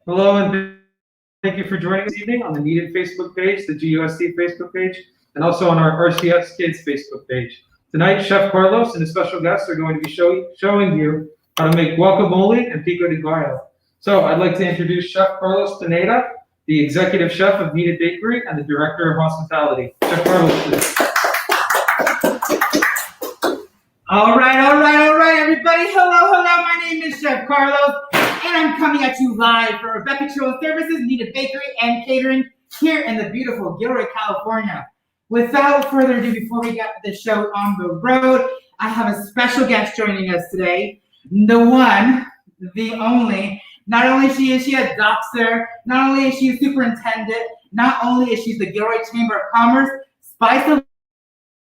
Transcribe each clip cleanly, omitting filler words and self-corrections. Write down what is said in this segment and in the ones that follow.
Hello, and thank you for joining us this evening on the Kneaded Facebook page, the GUSD Facebook page, and also on our RCS Kids Facebook page. Tonight, Chef Carlos and his special guests are going to be showing you how to make guacamole and Pico De Gallo. So I'd like to introduce Chef Carlos Pineda, the executive chef of Kneaded Bakery and the director of hospitality. Chef Carlos, please. All right, everybody. Hello. My name is Chef Carlos, and I'm coming at you live for Rebecca Children's Services, Kneaded Bakery and Catering here in the beautiful Gilroy, California. Without further ado, before we get the show on the road, I have a special guest joining us today. The one, the only. Not only is she a doctor, not only is she a superintendent, not only is she the Gilroy Chamber of Commerce Spice of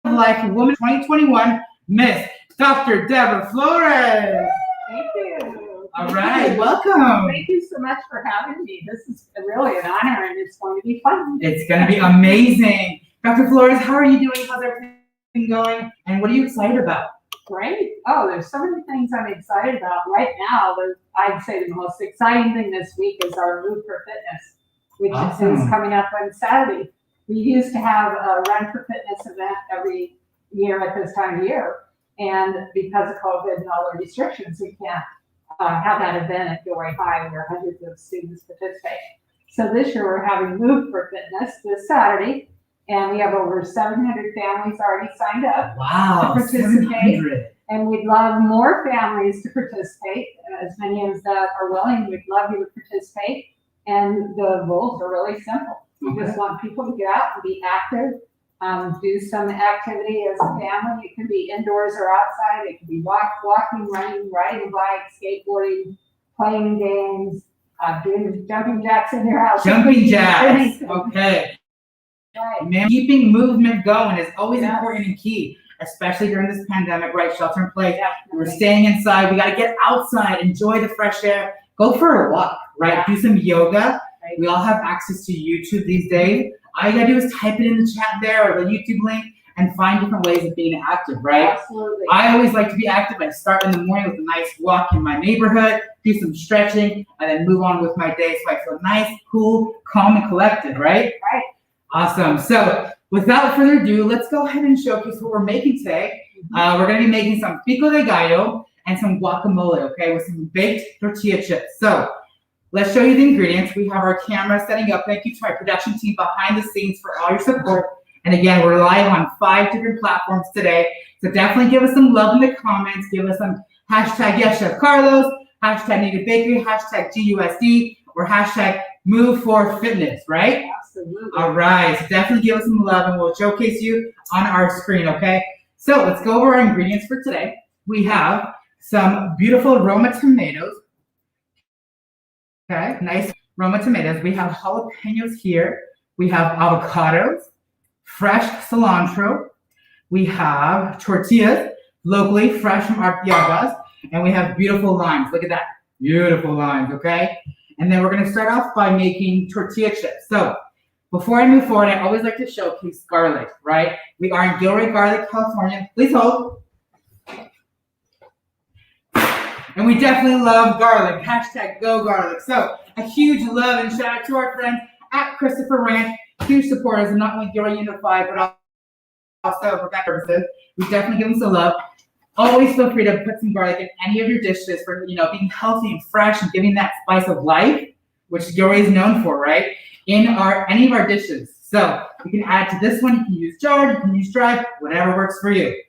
Life Woman 2021 Miss Dr. Deborah Flores. Thank you. All right, welcome. Thank you so much for having me. This is really an honor, and it's going to be fun. It's going to be amazing. Dr. Flores, how are you doing? How's everything going? And what are you excited about? Great. Oh, there's so many things I'm excited about. Right now, I'd say the most exciting thing this week is our Move for Fitness, which is coming up on Saturday. We used to have a Run for Fitness event every year at this time of year, and because of COVID and all the restrictions, we can't have that event at Gilroy High where hundreds of students participate. So this year we're having Move for Fitness this Saturday, and we have over 700 families already signed up to participate. 700. And we'd love more families to participate. As many as that are willing, we'd love you to participate. And the rules are really simple. We just want people to get out and be active, do some activity as a family. It can be indoors or outside. It can be walking, running, riding a bike, skateboarding, playing games, doing jumping jacks in your house. Jumping jacks. Okay. Right. Man, keeping movement going is always important and key, especially during this pandemic, right? Shelter in place. We're staying inside. We got to get outside, enjoy the fresh air, go for a walk, right? Yeah. Do some yoga. Right. We all have access to YouTube these days. All you got to do is type it in the chat there or the YouTube link and find different ways of being active, right? Absolutely. I always like to be active. I start in the morning with a nice walk in my neighborhood, do some stretching, and then move on with my day so I feel nice, cool, calm, and collected, right? Right. Awesome. So without further ado, let's go ahead and showcase what we're making today. We're going to be making some Pico De Gallo and some guacamole, okay, with some baked tortilla chips. So let's show you the ingredients. We have our camera setting up. Thank you to my production team behind the scenes for all your support. And again, we're live on 5 different platforms today. So definitely give us some love in the comments. Give us some hashtag Yes Chef Carlos, hashtag Kneaded Bakery, hashtag GUSD, or hashtag Move for Fitness, right? Absolutely. All right, so definitely give us some love and we'll showcase you on our screen, okay? So let's go over our ingredients for today. We have some beautiful Roma tomatoes. Okay, nice Roma tomatoes. We have jalapenos here. We have avocados, fresh cilantro. We have tortillas, locally fresh from Arteagas. And we have beautiful limes. Look at that. Beautiful limes, okay? And then we're going to start off by making tortilla chips. So before I move forward, I always like to showcase garlic, right? We are in Gilroy, California. Please hold. And we definitely love garlic. Hashtag go garlic. So a huge love and shout out to our friends at Christopher Ranch. Huge supporters of not only Gilroy Unified, but also for back services. We definitely give them some love. Always feel free to put some garlic in any of your dishes for, being healthy and fresh and giving that spice of life, which Gilroy is known for, right? In any of our dishes. So you can add to this one. You can use jarred, you can use dried, whatever works for you.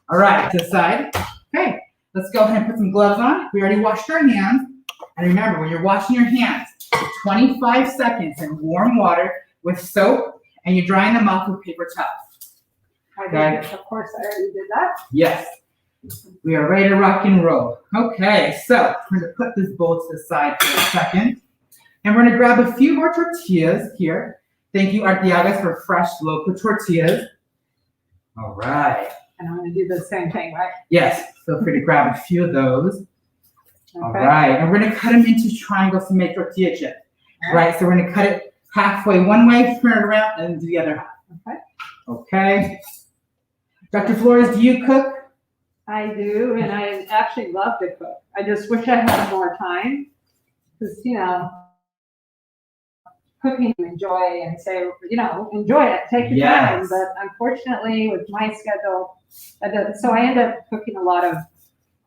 All right, to the side. Okay, let's go ahead and put some gloves on. We already washed our hands. And remember, when you're washing your hands, 25 seconds in warm water with soap, and you're drying them off with paper towels. Of course, I already did that. Yes. We are ready to rock and roll. Okay, so we're going to put this bowl to the side for a second. And we're going to grab a few more tortillas here. Thank you, Arteagas, for fresh local tortillas. All right. And I'm going to do the same thing, right? Yes, feel free to grab a few of those. Okay. All right, and we're going to cut them into triangles to make tortilla chips. Right, so we're going to cut it halfway one way, turn it around, and do the other half. Okay. Dr. Flores, do you cook? I do, and I actually love to cook. I just wish I had more time. because, cooking you enjoy and say, enjoy it, take your time. Yes. But unfortunately, with my schedule, so I end up cooking a lot of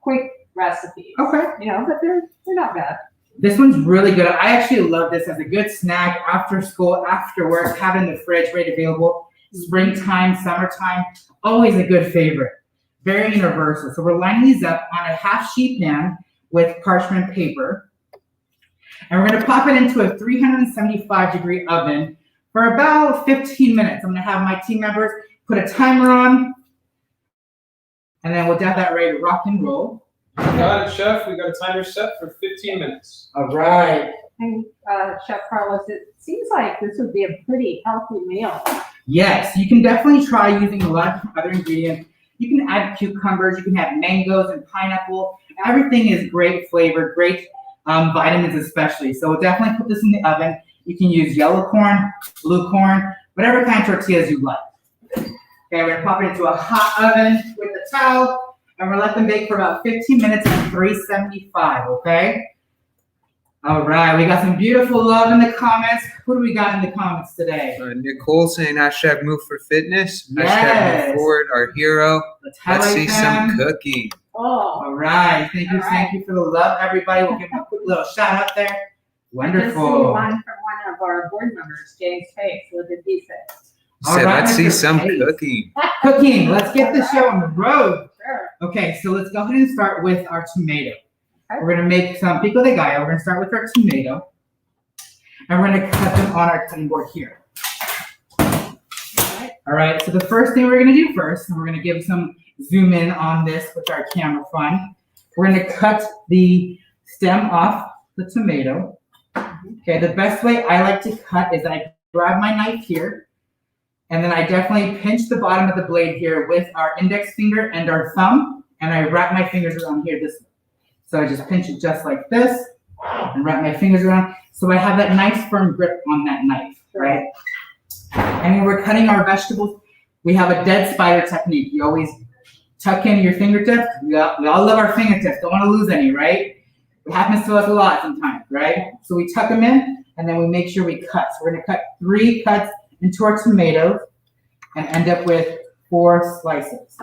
quick recipes. Okay. But they're not bad. This one's really good. I actually love this as a good snack after school, after work, have it in the fridge, ready available. Springtime, summertime, always a good favorite. Very universal. So we're lining these up on a half sheet pan with parchment paper. And we're gonna pop it into a 375-degree oven for about 15 minutes. I'm gonna have my team members put a timer on, and then we'll have that ready to rock and roll. Got it, Chef. We got a timer set for 15 minutes. All right. And Chef Carlos, it seems like this would be a pretty healthy meal. Yes, you can definitely try using a lot of other ingredients. You can add cucumbers, you can have mangoes and pineapple. Everything is great flavor, great vitamins especially. So we'll definitely put this in the oven. You can use yellow corn, blue corn, whatever kind of tortillas you like. Okay, we're gonna pop it into a hot oven with a towel, and we're gonna let them bake for about 15 minutes at 375, okay? All right, we got some beautiful love in the comments. Who do we got in the comments today? Nicole saying hashtag move for fitness. Yes. Hashtag move forward, our hero. Let's highlight see them. some cooking. Oh, All right, thank you, All right. thank you for the love, everybody. We'll give them a quick little shout out there. I just see Wonderful. one from one of our board members, James Pace. What did he say? All Said, right, let's see Mr. some Pace. cooking. Cooking, let's get the show on the road. Sure. Okay, so let's go ahead and start with our tomato. Okay. We're gonna make some Pico De Gallo. We're gonna start with our tomato. And we're gonna cut them on our cutting board here. All right, so the first thing we're gonna do first, and we're gonna give some zoom in on this with our camera fun. We're gonna cut the stem off the tomato. Okay, the best way I like to cut is I grab my knife here, and then I definitely pinch the bottom of the blade here with our index finger and our thumb, and I wrap my fingers around here this way. So I just pinch it just like this, and wrap my fingers around, so I have that nice firm grip on that knife, right? And when we're cutting our vegetables, we have a dead spider technique. You always tuck in your fingertips. We all love our fingertips, don't want to lose any, right? It happens to us a lot sometimes, right? So we tuck them in, and then we make sure we cut. So we're gonna cut 3 cuts into our tomatoes and end up with 4 slices.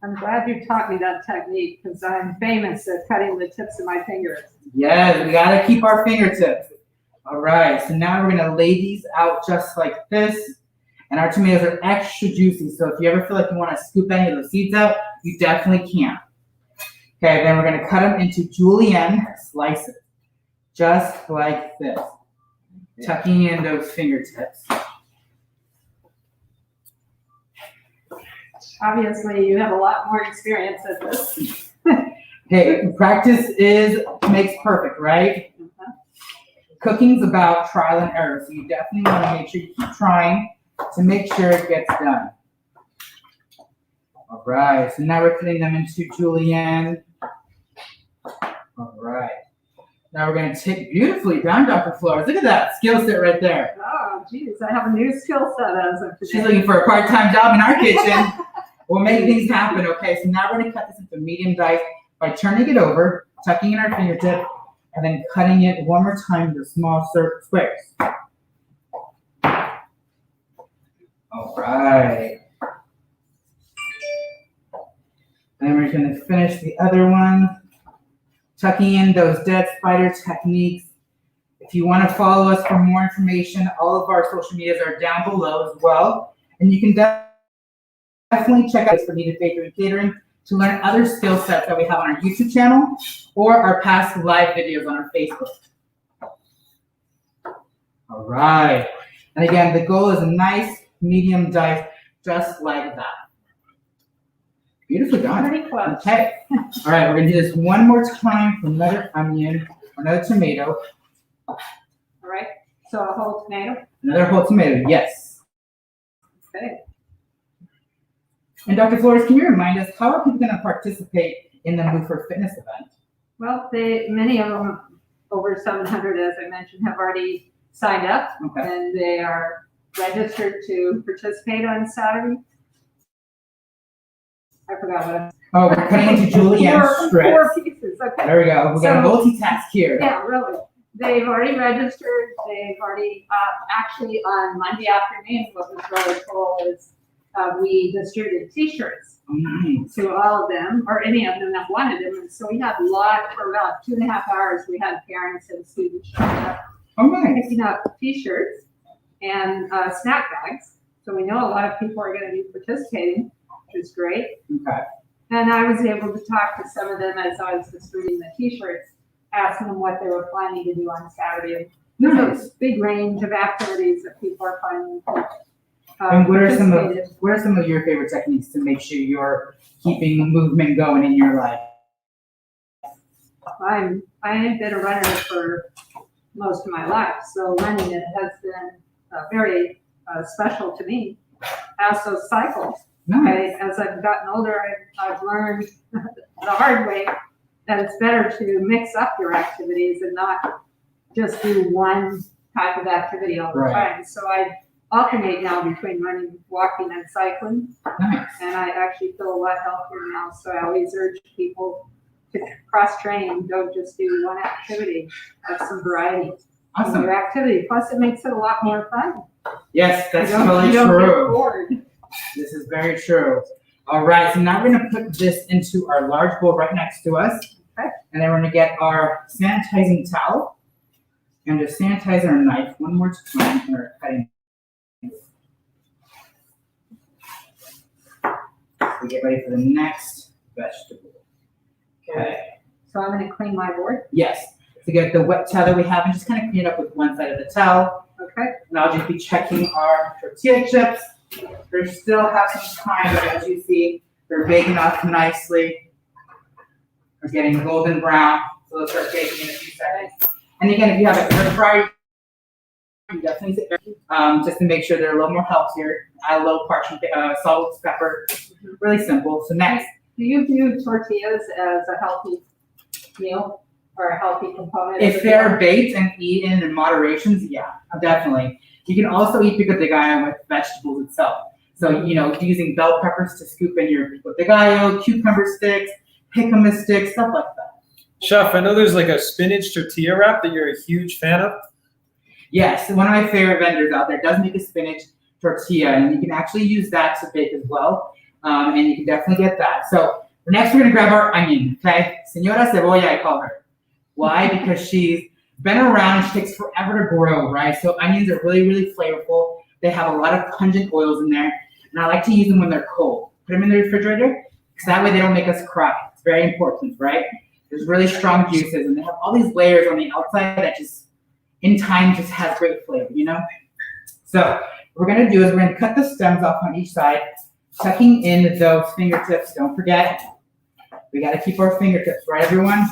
I'm glad you taught me that technique because I'm famous at cutting the tips of my fingers. Yes, we gotta keep our fingertips. All right, so now we're gonna lay these out just like this. And our tomatoes are extra juicy, so if you ever feel like you wanna scoop any of the seeds out, you definitely can. Okay, then we're gonna cut them into julienne slices, just like this. Tucking in those fingertips. Obviously, you have a lot more experience at this. Hey, practice makes perfect, right? Cooking's about trial and error, so you definitely want to make sure you keep trying to make sure it gets done. All right, so now we're putting them into julienne. All right. Now we're going to take beautifully down, Dr. Flores. Look at that skill set right there. Oh, geez, I have a new skill set as of today. She's looking for a part-time job in our kitchen. We'll make things happen, okay? So now we're going to cut this into medium dice by turning it over, tucking in our fingertip, and then cutting it one more time into small squares. All right. Then we're going to finish the other one, tucking in those dead spider techniques. If you want to follow us for more information, all of our social medias are down below as well. And you can definitely check out for Kneaded Bakery and Catering to learn other skill sets that we have on our YouTube channel or our past live videos on our Facebook. All right. And again, the goal is a nice medium dice, just like that. Beautifully done. Pretty close. Okay. All right, we're gonna do this one more time for another onion, another tomato. All right, so a whole tomato. Another whole tomato, yes. Okay. And Dr. Flores, can you remind us, how are people gonna participate in the Move for Fitness event? Well, many of them, over 700, as I mentioned, have already signed up, Okay. and they are registered to participate on Saturday. I forgot what. Oh, we're cutting into julienne Four strips. pieces. choose. Okay. There we go. We're gonna So- multitask here. Yeah, really. They've already registered. They've already, actually on Monday afternoon, what was really cool is we distributed T-shirts Mm. to all of them, or any of them that wanted them. And so we had a lot, for about 2.5 hours, we had parents and students showing up, Oh, nice. picking up T-shirts and snack bags. So we know a lot of people are going to be participating, which is great. Okay. And I was able to talk to some of them as I was distributing the T-shirts, asking them what they were planning to do on Saturday. So Nice. it's a big range of activities that people are planning to And what are participate in. your favorite techniques to make sure you're keeping movement going in your life? I've been a runner for most of my life, so running it has been very special to me. I also cycle. Nice. As I've gotten older, I've learned the hard way that it's better to mix up your activities and not just do one type of activity all the Right. time. So I alternate now between running, walking, and cycling, Nice. and I actually feel a lot healthier now. So I always urge people to cross-train, don't just do one activity, have some variety in Awesome. your activity. Plus, it makes it a lot more fun. Yes, that's You don't totally get true. bored. This is very true. All right, so now we're gonna put this into our large bowl right next to us. Okay. And then we're gonna get our sanitizing towel and just sanitize our knife one more time when we're cutting. We get ready for the next vegetable. Okay. So I'm gonna clean my board, Yes. To get the wet towel that we have and just kind of clean it up with one side of the towel. okay? And I'll just be checking our tortilla chips. We still have some time, but as you see, they're baking up nicely. They're getting golden brown, so they'll start baking in a few seconds. And again, if you have an air fryer, you definitely use it, just to make sure they're a little more healthier. Add a little parchment, salt, pepper, really simple. So next, Do you view tortillas as a healthy meal or a healthy component? of if the they're meal? baked and eaten in moderations, yeah, definitely. You can also eat pico de gallo with vegetables itself. So, using bell peppers to scoop in your pico de gallo, cucumber sticks, jicama sticks, stuff like that. Chef, I know there's like a spinach tortilla wrap that you're a huge fan of. Yes, one of my favorite vendors out there does make a spinach tortilla, and you can actually use that to bake as well. And you can definitely get that. So next, we're gonna grab our onion, okay? Señora Cebolla, I call her. Why? Because she's been around and she takes forever to grow, right? So onions are really, really flavorful. They have a lot of pungent oils in there, and I like to use them when they're cold. Put them in the refrigerator, because that way they don't make us cry. It's very important, right? There's really strong juices, and they have all these layers on the outside that just, in time, just has great flavor, So what we're gonna do is we're gonna cut the stems off on each side, tucking in those fingertips. Don't forget, we gotta keep our fingertips, right, everyone?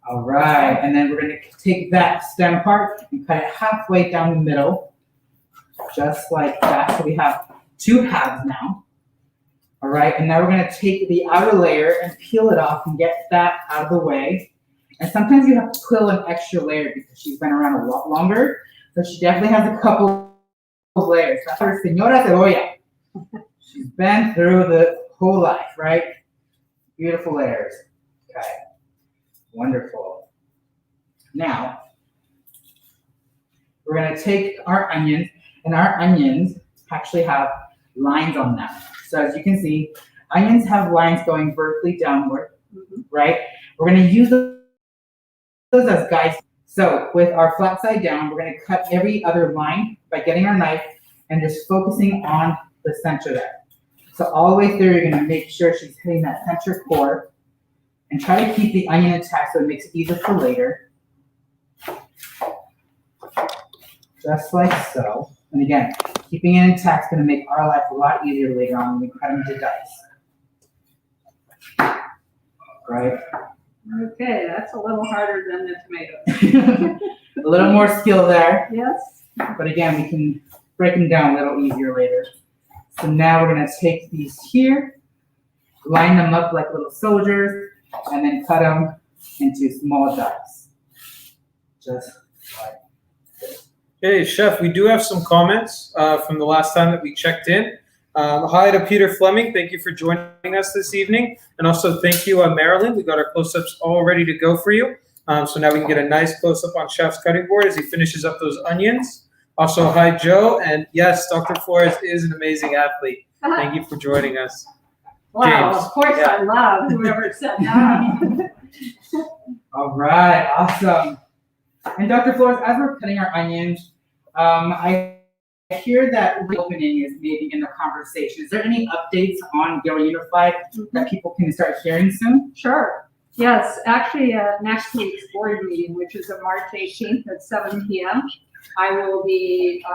All right, and then we're gonna take that stem part and cut it halfway down the middle, just like that. So we have 2 halves now. All right, and now we're gonna take the outer layer and peel it off and get that out of the way. And sometimes you have to peel an extra layer because she's been around a lot longer. So she definitely has a couple of layers. That's her Señora Cebolla. She's been through the whole life, right? Beautiful layers. Okay. Wonderful. Now, we're gonna take our onions, and our onions actually have lines on them. So as you can see, onions have lines going vertically downward, right? We're gonna use those as guides. So with our flat side down, we're gonna cut every other line by getting our knife and just focusing on the center there. So all the way through, you're gonna make sure she's hitting that center core and try to keep the onion intact so it makes it easier for later. Just like so. And again, keeping it intact is gonna make our life a lot easier later on when we cut them into dice. Right? Okay, that's a little harder than the tomatoes. A little more skill there, Yes? but again, we can break them down a little easier later. So now we're gonna take these here, line them up like little soldiers, and then cut them into small dice. Just like this. Hey, Chef, we do have some comments from the last time that we checked in. Hi to Peter Fleming. Thank you for joining us this evening. And also thank you, Marilyn. We got our close-ups all ready to go for you. So now we can get a nice close-up on Chef's cutting board as he finishes up those onions. Also, hi, Joe. And yes, Dr. Flores is an amazing athlete. Thank you for joining us. Wow, James. of course Yeah. I love whoever said that. All right, awesome. And Dr. Flores, as we're cutting our onions, I hear that reopening is maybe in the conversation. Is there any updates on Gilroy Unified that people can start hearing soon? Sure. Yes, actually, next week's board meeting, which is on March 18th at 7 p.m., I will be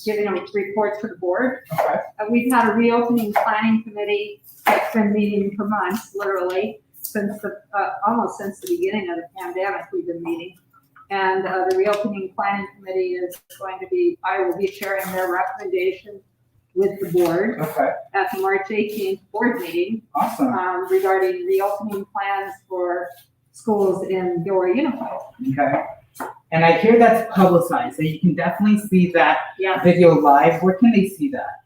giving a report to the board. Okay. We've had a reopening planning committee that's been meeting for months, literally, since almost since the beginning of the pandemic, we've been meeting. And the reopening planning committee is going to be, I will be sharing their recommendations with the board Okay. at the March 18th board meeting Awesome. regarding reopening plans for schools in Gilroy Unified. Okay. And I hear that's publicized, so you can definitely see that Yeah, video live. Where can they see that?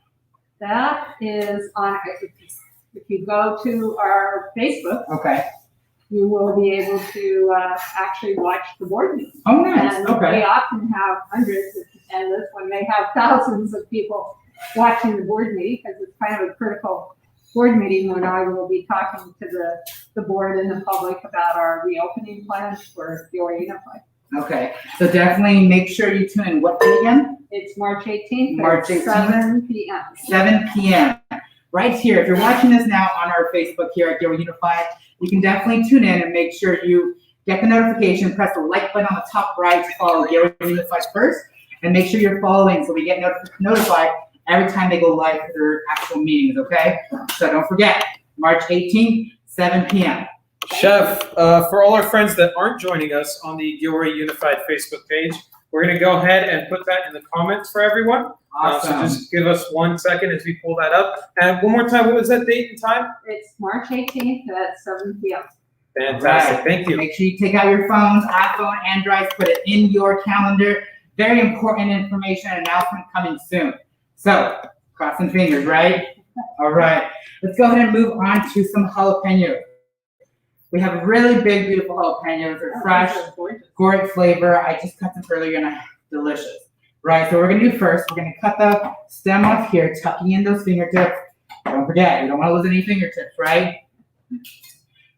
that is on, if you go to our Facebook, Okay. you will be able to actually watch the board meeting. Oh, nice. And Okay. they often have hundreds, and this one they have thousands of people watching the board meeting because it's kind of a critical board meeting when I will be talking to the board and the public about our reopening plans for Gilroy Unified. Okay. So definitely make sure you tune in. What day again? It's March 18th. March at 18th. 7 p.m. 7 p.m. Right here. If you're watching this now on our Facebook here at Gilroy Unified, you can definitely tune in and make sure you get the notification, press the like button on the top right to follow Gilroy Unified first, and make sure you're following so we get notified every time they go live for their actual meetings, okay? So don't forget, March 18th, 7 p.m. Chef, for all our friends that aren't joining us on the Gilroy Unified Facebook page, we're going to go ahead and put that in the comments for everyone. Awesome. So just give us 1 second as we pull that up. And one more time, what was that date and time? It's March 18th at 7 p.m. Fantastic. Right. Thank you. Make sure you take out your phones, iPhone, Androids, put it in your calendar. Very important information, announcement coming soon. So, crossing fingers, right? All right. Let's go ahead and move on to some jalapenos. We have really big, beautiful jalapenos. They're fresh, great flavor. I just cut them earlier and they're delicious. Right, so we're gonna do first, we're gonna cut the stem off here, tucking in those fingertips. Don't forget, you don't wanna lose any fingertips, right?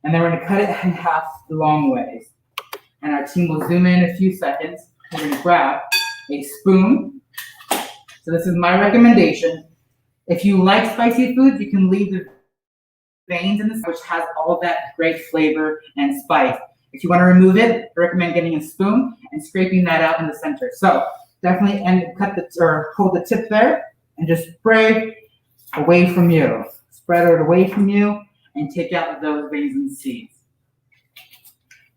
And then we're gonna cut it in half the long ways. And our team will zoom in a few seconds. We're gonna grab a spoon. So this is my recommendation. If you like spicy foods, you can leave the veins in this, which has all that great flavor and spice. If you wanna remove it, I recommend getting a spoon and scraping that out in the center. So definitely hold the tip there and just spray away from you. Spread it away from you and take out those veins and seeds.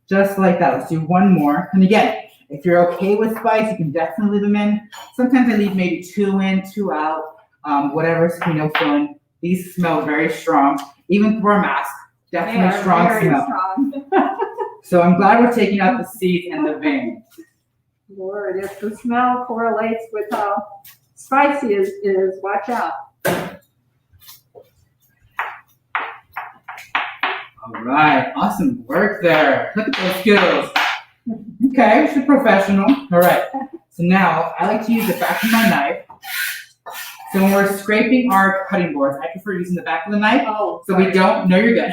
Just like that. Let's do one more. And again, if you're okay with spice, you can definitely leave them in. Sometimes I leave maybe 2 in, 2 out, whatever's feeling. These smell very strong, even through our mask. Definitely strong very smell. strong. So I'm glad we're taking out the seeds and the veins. Lord, if the smell correlates with how spicy it is, watch out. All right, awesome work there. Look at those skills. Okay, she's a professional. All right, so now I like to use the back of my knife. So when we're scraping our cutting boards, I prefer using the back of the knife. Oh, So we don't, no, you're good.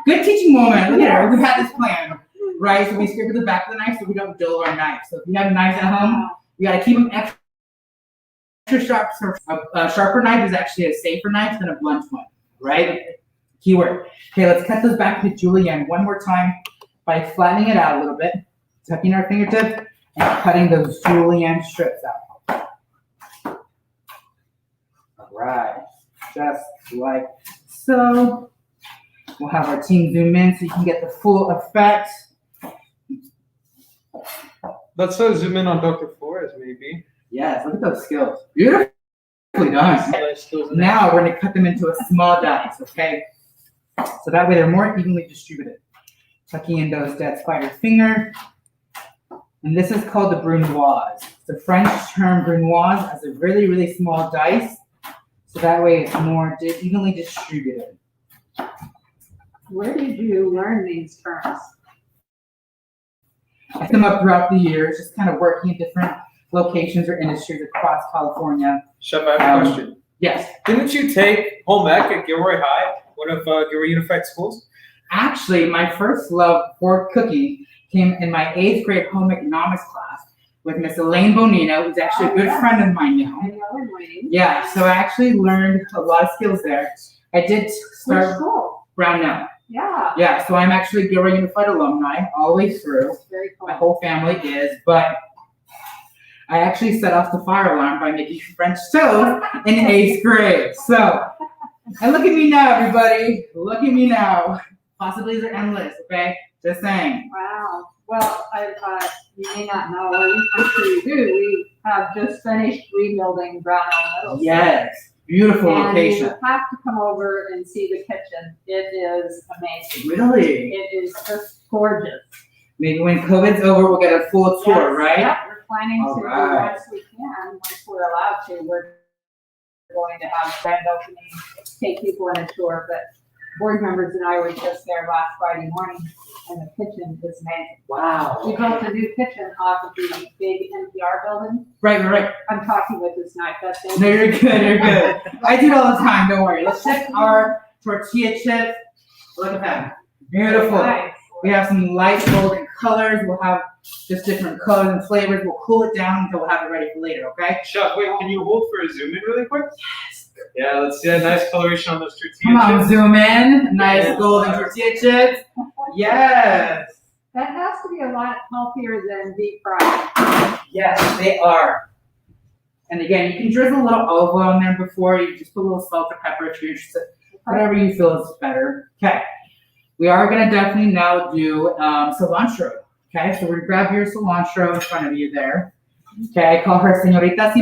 Good teaching moment. Look at her, we had this plan. Right, so we scrape with the back of the knife so we don't dull our knife. So if you have knives at home, you gotta keep them extra sharp. A sharper knife is actually a safer knife than a blunt one, right? Keyword. Okay, let's cut those back to julienne one more time by flattening it out a little bit, tucking our fingertip, and cutting those julienne strips out. All right, just like so. We'll have our team zoom in so you can get the full effect. Let's zoom in on Dr. Flores, maybe. Yes, look at those skills. Beautifully done. Nice skills in there. Now we're gonna cut them into a small dice, okay? So that way they're more evenly distributed. Tucking in those dead spider finger. And this is called the brunoise. The French term brunoise as a really, really small dice. So that way it's more evenly distributed. Where did you learn these terms? I picked them up throughout the years, just kind of working in different locations or industries across California. Chef, I have a question. Yes. Didn't you take home ec at Gilroy High, one of Gilroy Unified Schools? Actually, my first love for cooking came in my 8th grade home economics class with Miss Elaine Bonino, who's actually a good friend of mine now. I know Wayne. Yeah, so I actually learned a lot of skills there. I did Which start school? Brown now. Yeah. Yeah, so I'm actually a Gilroy Unified alumni all the way through. Very cool. My whole family is, but I actually set off the fire alarm by making French toast in 8th grade. So, and look at me now, everybody. Look at me now. Possibilities are endless, okay? Just saying. Wow. Well, you may not know, or I'm sure you do, we have just finished rebuilding Brown Middle School. Yes, beautiful And location. you have to come over and see the kitchen. It is amazing. Really? It is just gorgeous. Maybe when COVID's over, we'll get a full tour, Yes, right? Yep, we're planning All to, right. once we can, once we're allowed to, we're going to have a grand opening, take people on a tour, but board members and I were just there last Friday morning, and the kitchen is amazing. Wow. We built a new kitchen off of the big NPR building. Right. I'm talking with this knife, that's it. No, you're good. I do it all the time, don't worry. Let's check our tortilla chips. Look at that. Beautiful. Nice. We have some light golden colors. We'll have just different colors and flavors. We'll cool it down until we'll have it ready for later, okay? Chef, wait, can you hold for a zoom in really quick? Yes. Yeah, let's see a nice coloration on those Come tortilla on, chips. zoom in. Nice Yeah. golden tortilla chips. Yes. That has to be a lot healthier than deep fried. Yes, they are. And again, you can drizzle a little olive oil on there before. You just put a little salt or pepper if you're interested. Whatever you feel is better. Okay. We are going to definitely now do cilantro. Okay, so we're going to grab your cilantro in front of you there. Okay, I call her Señorita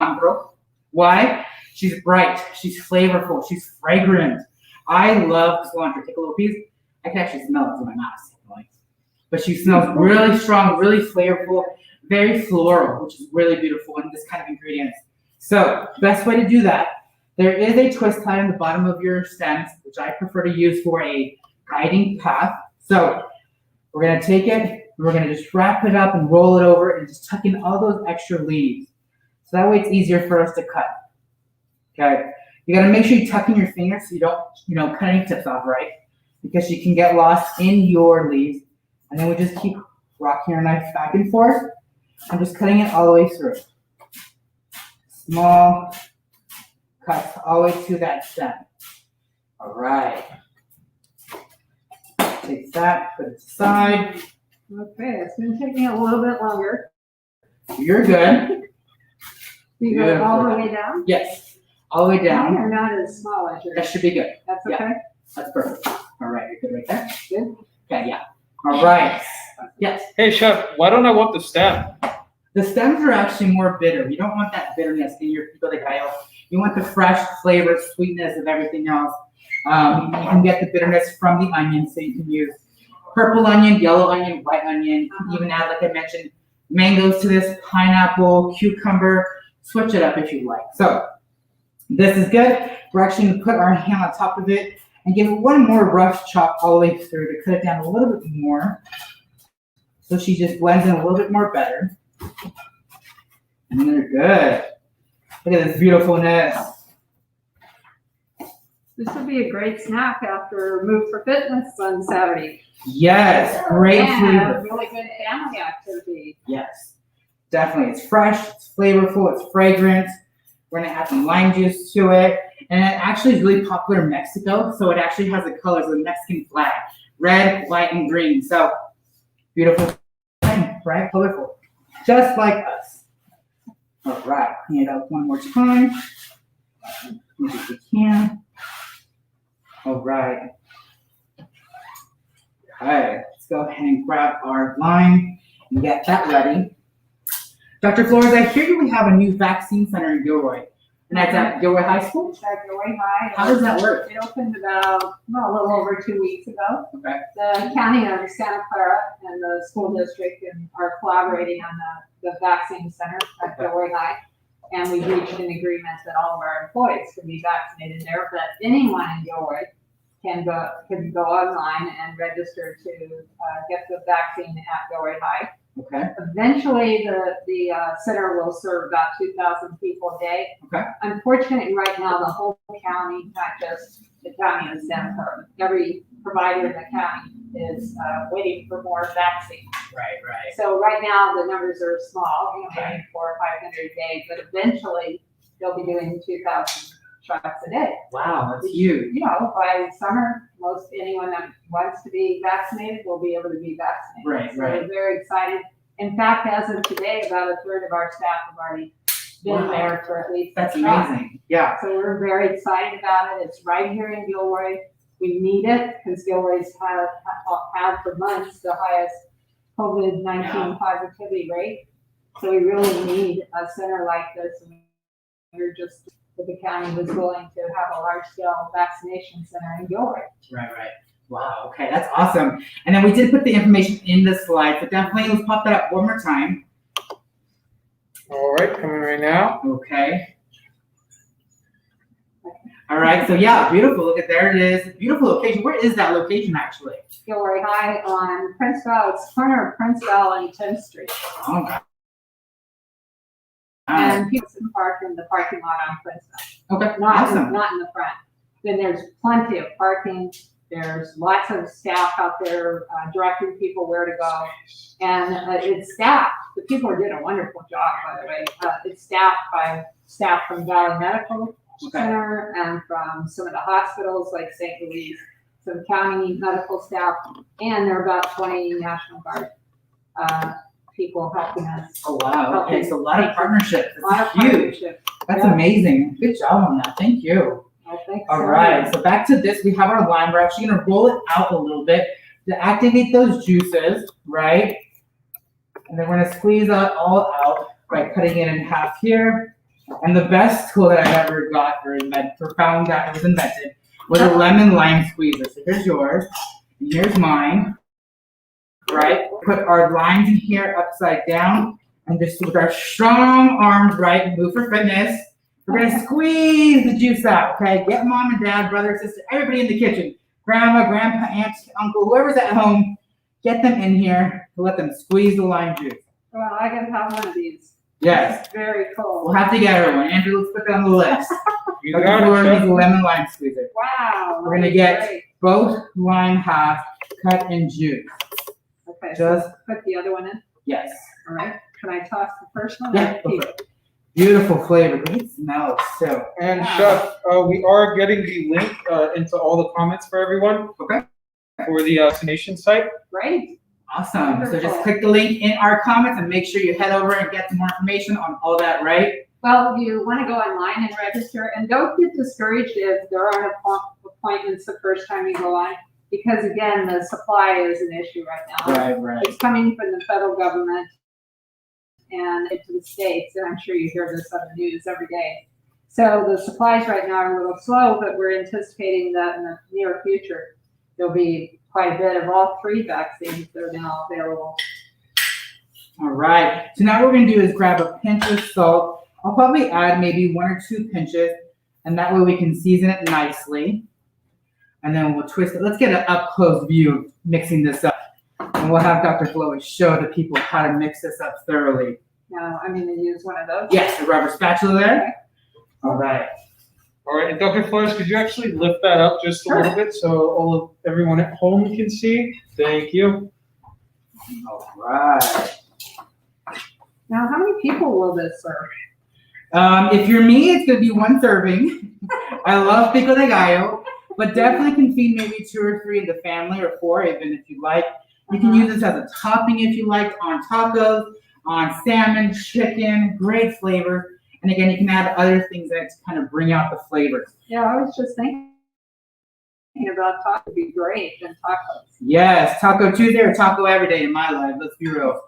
Cilantro. Why? She's bright. She's flavorful. She's fragrant. I love cilantro. Take a little piece. I can actually smell it through my mouth. But she smells really strong, really flavorful, very floral, which is really beautiful in this kind of ingredients. So, best way to do that, there is a twist tie on the bottom of your stems, which I prefer to use for a guiding path. So, we're going to take it, we're going to just wrap it up and roll it over and just tuck in all those extra leaves. So that way it's easier for us to cut. Okay? You got to make sure you tuck in your fingers so you don't, cut any tips off, right? Because you can get lost in your leaves. And then we just keep rocking our knife back and forth. I'm just cutting it all the way through. Small cuts all the way to that stem. All right. Take that, put it aside. Okay, it's gonna take me a little bit longer. You're good. You go all the way down? Yes, all the way Mine down. are not as small as yours. That should be good. That's yeah. okay? That's perfect. All right, you're good right there. Good. Okay, yeah. All right. Yes. Hey, Chef, why don't I want the stem? The stems are actually more bitter. You don't want that bitterness in your Pico De Gallo. You want the fresh flavor, sweetness of everything else. You can get the bitterness from the onion, so you can use purple onion, yellow onion, white onion. You can even add, like I mentioned, mangoes to this, pineapple, cucumber. Switch it up if you like. So this is good. We're actually going to put our hand on top of it and give it one more rough chop all the way through to cut it down a little bit more. So she just blends in a little bit more better. And they're good. Look at this beautifulness. This would be a great snack after Move for Fitness on Saturday. Yes, great And flavor. a really good family activity. Yes, definitely. It's fresh, it's flavorful, it's fragrant. We're gonna add some lime juice to it. And it actually is really popular in Mexico. So it actually has the colors of the Mexican flag. Red, white, and green. So beautiful, right? Colorful. Just like us. All right, clean it up one more time. If we can. All right. Okay, let's go ahead and grab our lime and get that ready. Dr. Flores, I hear we have a new vaccine center in Gilroy, and that's at Gilroy High School? At Gilroy High. How does that work? It opened about, a little over 2 weeks ago. Okay. The county of Santa Clara and the school district are collaborating on the vaccine center at Gilroy High. And we reached an agreement that all of our employees can be vaccinated there, but anyone in Gilroy can go online and register to get the vaccine at Gilroy High. Okay. Eventually, the center will serve about 2,000 people a day. Okay. Unfortunately, right now, the whole county, not just the county of Santa Clara, every provider in the county is waiting for more vaccine. Right. So right now, the numbers are small, Okay. maybe 400 or 500 a day, but eventually, they'll be doing 2,000 shots a day. Wow, that's huge. You know, by summer, anyone that wants to be vaccinated will be able to be vaccinated. Right, So right. we're very excited. In fact, as of today, about a third of our staff have already been Wow. there for at least That's a shot. amazing. Yeah. So we're very excited about it. It's right here in Gilroy. We need it because Gilroy's had for months the highest COVID-19 Yeah. positivity rate. So we really need a center like this. And we're just, the county was willing to have a large-scale vaccination center in Gilroy. Right. Wow, okay, that's awesome. And then we did put the information in the slide, so definitely let's pop that up one more time. All right, coming right now. Okay. All right, so yeah, beautiful. Look at there it is. Beautiful location. Where is that location actually? Gilroy High on Princeville, it's corner of Princeville and 10th Street. Oh, God. And people can park in the parking lot on Princeville. Okay, Not awesome. in the front. Then there's plenty of parking. There's lots of staff out there directing people where to go. And it's staffed. The people are doing a wonderful job, by the way. It's staffed by staff from Valley Medical Center and from some of the hospitals like St. Louis, some county medical staff, and there are about 20 National Guard people helping us. Oh, wow. Okay, so a lot of partnerships. A lot of That's huge. partnership. That's Yeah. amazing. Good job on that. Thank you. Well, thanks All so right, much. so back to this. We have our lime. We're actually going to roll it out a little bit to activate those juices, right? And then we're going to squeeze that all out by cutting it in half here. And the best tool that I've ever got or found that it was invented was a lemon lime squeezer. So here's yours, and here's mine, right? Put our limes in here upside down, and just with our strong arms, right, move for fitness, we're gonna squeeze the juice out, okay? Get mom and dad, brother, sister, everybody in the kitchen, grandma, grandpa, aunt, uncle, whoever's at home, get them in here to let them squeeze the lime juice. Well, I can have one of these. Yes, It's very cool. we'll have to get her one. Andrew, let's put that on the list. You Looking got forward it, to Chef. the lemon lime squeezer. Wow. We're gonna that's get- great. Both lime half cut in juice. Okay, so Just, put the other one in. yes. All right. Can I toss the first one? Yeah, or go keep for it. Beautiful flavor, great smell too. And Wow. Chef, we are getting the link into all the comments for everyone. Okay. For the vaccination site. Great. Awesome, so just Wonderful. click the link in our comments and make sure you head over and get some more information on all that, right? Well, you want to go online and register, and don't get discouraged if there aren't appointments the first time you go on, because again, the supply is an issue right now. Right. It's coming from the federal government and into the states, and I'm sure you hear this on the news every day. So the supplies right now are a little slow, but we're anticipating that in the near future, there'll be quite a bit of all three vaccines that are now available. All right, so now what we're gonna do is grab a pinch of salt. I'll probably add maybe 1 or 2 pinches, and that way we can season it nicely. And then we'll twist it. Let's get an up-close view of mixing this up. And we'll have Dr. Flores show the people how to mix this up thoroughly. Now, I'm gonna use one of those. Yes, a rubber spatula there. All right. All right, and Dr. Flores, could you actually lift that up just a little bit so everyone at home can see? Thank you. All right. Now, how many people will this serve? If you're me, it's gonna be 1 serving. I love Pico De Gallo, but definitely can feed maybe 2 or 3 in the family, or 4 even if you like. You can use this as a topping if you like, on tacos, on salmon, chicken, great flavor. And again, you can add other things that to kind of bring out the flavors. Yeah, I was just thinking about tacos would be great and tacos. Yes, Taco Tuesday or taco every day in my life, let's be real.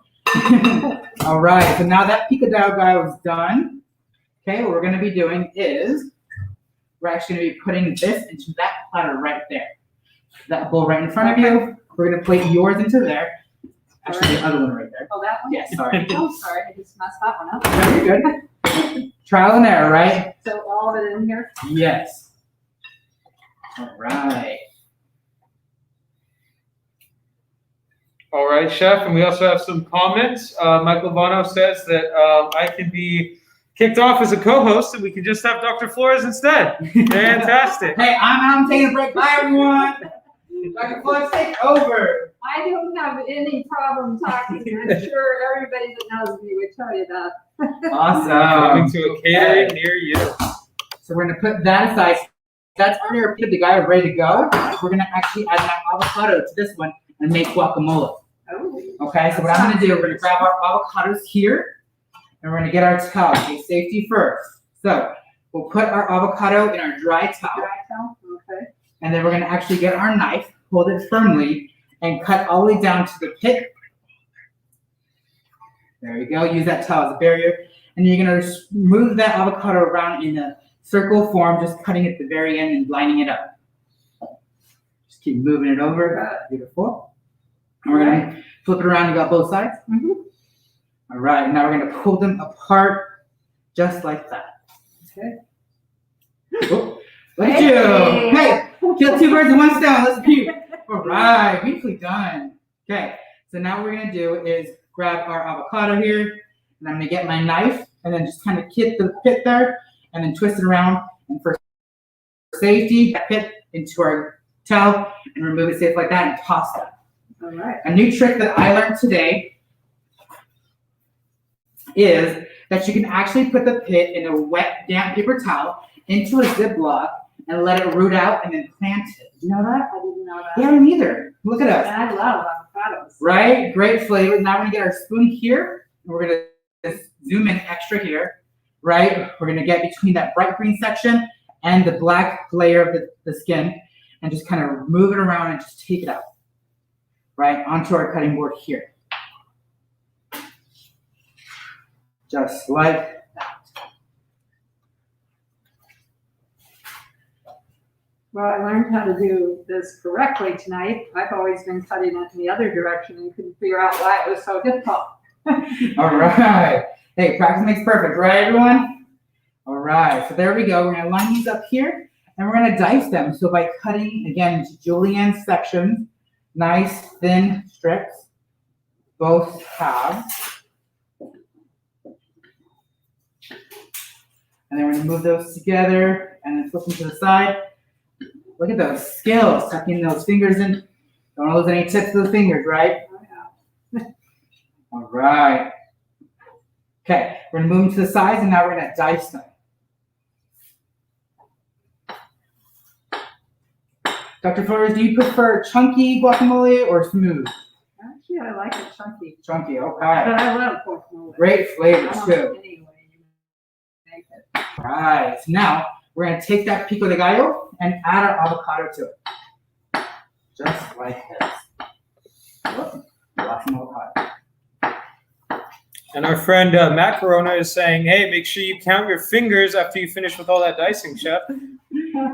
All right, so now that Pico De Gallo is done, okay, what we're gonna be doing is, we're actually gonna be putting this into that platter right there. That bowl right in front of you, we're gonna plate yours into there. Actually, the other one right there. Oh, that one? Yes, sorry. Oh, sorry, I just messed that one up. No, you're good. Trial and error, right? So all of it in here? Yes. All right. All right, Chef, and we also have some comments. Michael Bono says that I can be kicked off as a co-host and we can just have Dr. Flores instead. Fantastic. Hey, I'm taking a break. Bye, everyone. Dr. Flores, take over. I don't have any problem talking. I'm sure everybody that knows me would tell you that. Awesome. Coming to a catering near you. So we're gonna put that aside. That's already our Pico De Gallo ready to go. We're gonna actually add that avocado to this one and make guacamole. Oh. Okay, so what I'm gonna do, we're gonna grab our avocados here, and we're gonna get our towel. Okay, safety first. So we'll put our avocado in our dry towel, Okay. and then we're gonna actually get our knife, hold it firmly, and cut all the way down to the pit. There we go. Use that towel as a barrier, and you're gonna move that avocado around in a circle form, just cutting at the very end and lining it up. Just keep moving it over. Beautiful. And we're gonna flip it around. You got both sides. Mm-hmm. All right. Now we're gonna pull them apart, just like that. Okay. Oh, look at you. Hey, kill two birds with one stone. Let's puke. All right. Beautifully done. Okay. So now what we're gonna do is grab our avocado here, and I'm gonna get my knife and then just kind of hit the pit there, and then twist it around. And for safety, pit into our towel and remove it safe like that and toss that. All right. A new trick that I learned today is that you can actually put the pit in a wet, damp paper towel into a Ziploc and let it root out and then plant it. Did you know that? I didn't know that. Yeah, me neither. Look at us. And I love avocados. Right? Great flavor. Now we're gonna get our spoon here. And we're gonna just zoom in extra here. Right? We're gonna get between that bright green section and the black layer of the skin and just kind of move it around and just take it out. Right? Onto our cutting board here. Just like that. Well, I learned how to do this correctly tonight. I've always been cutting it in the other direction and couldn't figure out why it was so difficult. All right. Hey, practice makes perfect, right, everyone? All right. So there we go. We're going to line these up here, and we're going to dice them. So by cutting, again, into julienne sections, nice, thin strips, both halves. And then we're going to move those together and then flip them to the side. Look at those skills, tucking those fingers in. Don't lose any tips of the fingers, right? All right. Okay, we're gonna move them to the sides, and now we're gonna dice them. Dr. Flores, do you prefer chunky guacamole or smooth? Actually, I like it chunky. Chunky, okay. But I love guacamole. Great flavor I don't too. know any way you make it. All right, so now we're gonna take that Pico De Gallo and add our avocado to it. Just like this. Whoop, lots of avocado. And our friend Matt Corona is saying, hey, make sure you count your fingers after you finish with all that dicing, Chef.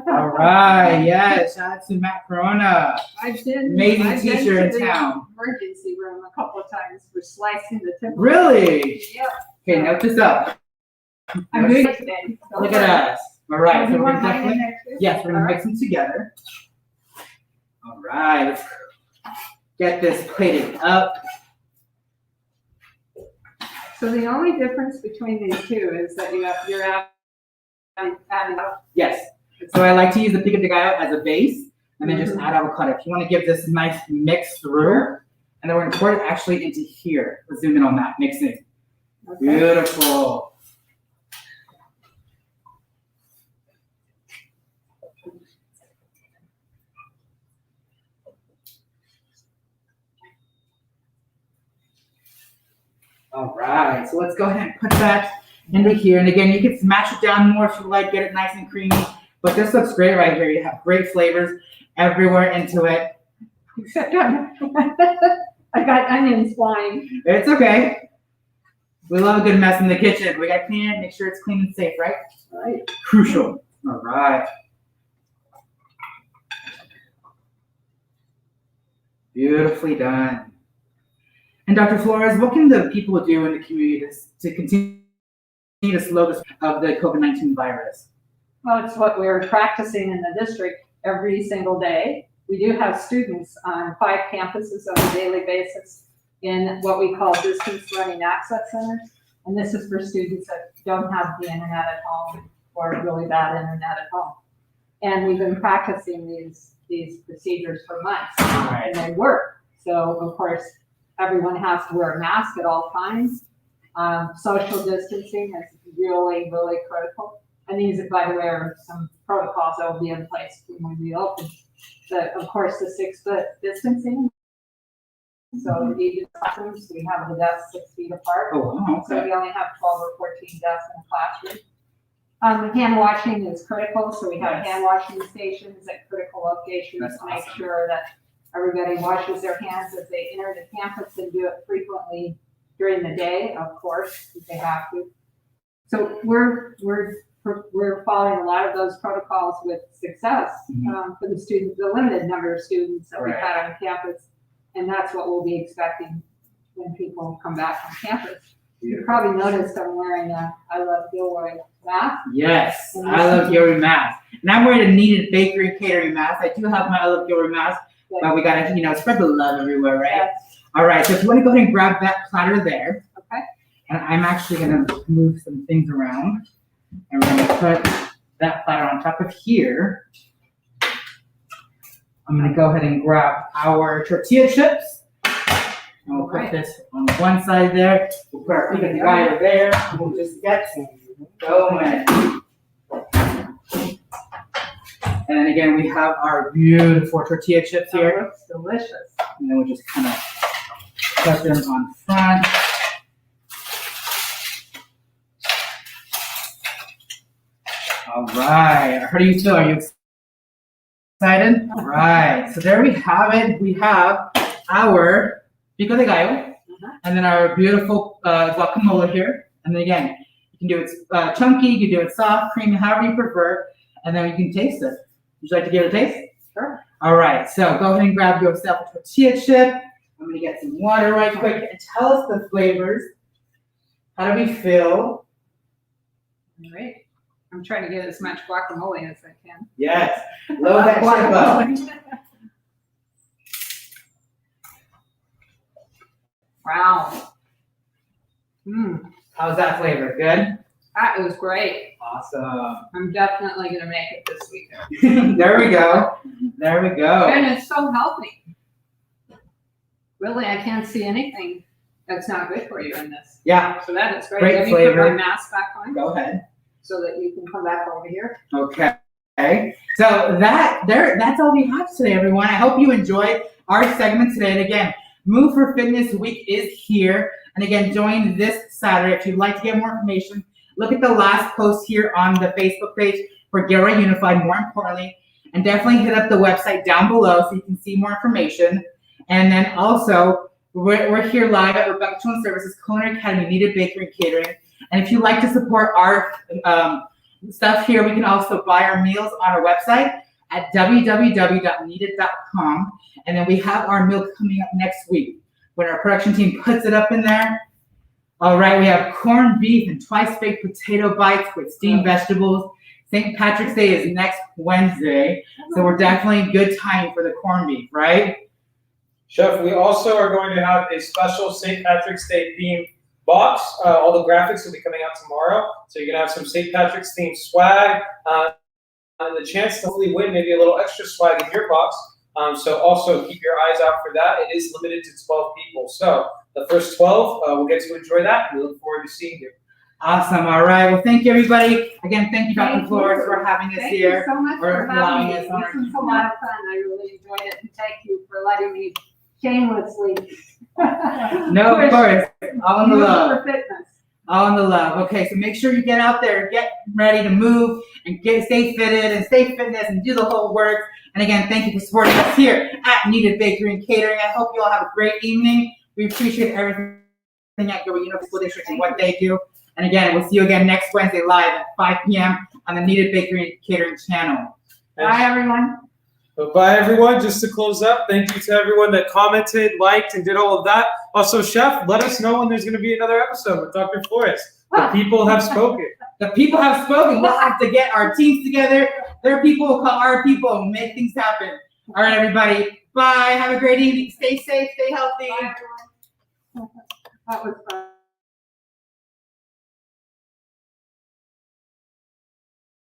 All right, yes, shout out to Matt Corona. I've been Amazing teacher in to the town. emergency room a couple of times for slicing the tip. Really? Yep. Okay, note this up. I'm doing it today. Look at us. All right, so You we're want gonna mine in definitely, there too? yes, we're gonna All right. mix them together. All right, let's get this plated up. So the only difference between these two is that you're adding up. Yes. So I like to use the Pico De Gallo as a base, and then just add avocado. If you want to give this nice mix through, and then we're gonna pour it actually into here. Let's zoom in on that, mixing. Okay. Beautiful. All right, so let's go ahead and put that into here. And again, you can smash it down more if you like, get it nice and creamy. But this looks great right here. You have great flavors everywhere into it. Except I got onions flying. It's okay. We love a good mess in the kitchen. We got to clean it, make sure it's clean and safe, right? Right. Crucial. All right. Beautifully done. And Dr. Flores, what can the people do in the community to continue to slow the of the COVID-19 virus? Well, it's what we're practicing in the district every single day. We do have students on 5 campuses on a daily basis in what we call distance learning access centers. And this is for students that don't have the internet at home or really bad internet at home. And we've been practicing these procedures for months, and they work. So of course, everyone has to wear a mask at all times. Social distancing is really, really critical. And these, by the way, are some protocols that will be in place when we reopen. Of course, the 6-foot distancing. So each classrooms, we have the desks 6 feet apart. Oh, wow, So okay. we only have 12 or 14 desks in a classroom. Hand washing is critical, so we have Yes. hand washing stations at critical locations That's to make awesome. sure that everybody washes their hands as they enter the campus and do it frequently during the day, of course, if they have to. So we're following a lot of those protocols with success for the students, the limited number of students that we've Right. had on campus. And that's what we'll be expecting when people come back on campus. You probably noticed I'm wearing a I Love Gilroy mask. Yes, I love Gilroy mask. And I'm wearing a Kneaded bakery catering mask. I do have my I Love Gilroy mask, but we gotta, spread the love everywhere, right? Yes. All right, so if you want to go ahead and grab that platter there. Okay. And I'm actually gonna move some things around. And we're gonna put that platter on top of here. I'm gonna go ahead and grab our tortilla chips. And we'll put this on one side there. We'll put our Pico De Gallo there. And we'll just get going. And then again, we have our beautiful tortilla chips That here. looks delicious. And then we'll just kind of put them on front. All right. How do you feel? Are you excited? All right. So there we have it. We have our Pico De Gallo, and then our beautiful guacamole here. And then again, you can do it chunky, you can do it soft, creamy, however you prefer. And then you can taste it. Would you like to give it a taste? Sure. All right. So go ahead and grab yourself a tortilla chip. I'm going to get some water right quick and tell us the flavors. How do we feel? All right. I'm trying to get as much guacamole as I can. Yes. Load that chip up. Wow. How's that flavor? Good? That was great. Awesome. I'm definitely gonna make it this weekend. There we go. There we go. And it's so healthy. Really, I can't see anything that's not good for you in this. Yeah. So that is great. Great Let me put my flavor. mask back on Go ahead. so that you can come back over here. Okay. So that's all we have today, everyone. I hope you enjoyed our segment today. And again, Move for Fitness Week is here. And again, join this Saturday. If you'd like to get more information, look at the last post here on the Facebook page for Gilroy Unified, more importantly. And definitely hit up the website down below so you can see more information. And then also, we're here live at Rebecca Children's Services, Culinary Academy, Kneaded Bakery and Catering. And if you'd like to support our stuff here, we can also buy our meals on our website at www.kneaded.com. And then we have our meal coming up next week when our production team puts it up in there. All right, we have corned beef and twice-baked potato bites with steamed vegetables. St. Patrick's Day is next Wednesday, so we're definitely good timing for the corned beef, right? Chef, we also are going to have a special St. Patrick's Day themed box. All the graphics will be coming out tomorrow. So you're going to have some St. Patrick's themed swag and the chance to hopefully win maybe a little extra swag in your box. So also keep your eyes out for that. It is limited to 12 people. So the first 12 will get to enjoy that. We look forward to seeing you. Awesome. All right. Well, thank you, everybody. Again, thank you, Dr. Flores, for having us Thank here. you so much or for allowing having me. us on our- This was a lot of fun. I really enjoyed it. And thank you for letting me shamelessly. No, of push course. All in the Move love. for Fitness. All in the love. Okay, so make sure you get out there, get ready to move, and stay fitted and stay fitness and do the whole work. And again, thank you for supporting us here at Kneaded Bakery and Catering. I hope you all have a great evening. We appreciate everything at Gilroy Unified School District and what they do. And again, we'll see you again next Wednesday live at 5 p.m. on the Kneaded Bakery and Catering channel. Bye, everyone. So bye, everyone. Just to close up, thank you to everyone that commented, liked, and did all of that. Also, Chef, let us know when there's going to be another episode with Dr. Flores. The people have spoken. The people have spoken. We'll have to get our teams together. Their people will call our people and make things happen. All right, everybody. Bye. Have a great evening. Stay safe. Stay healthy. That was fun.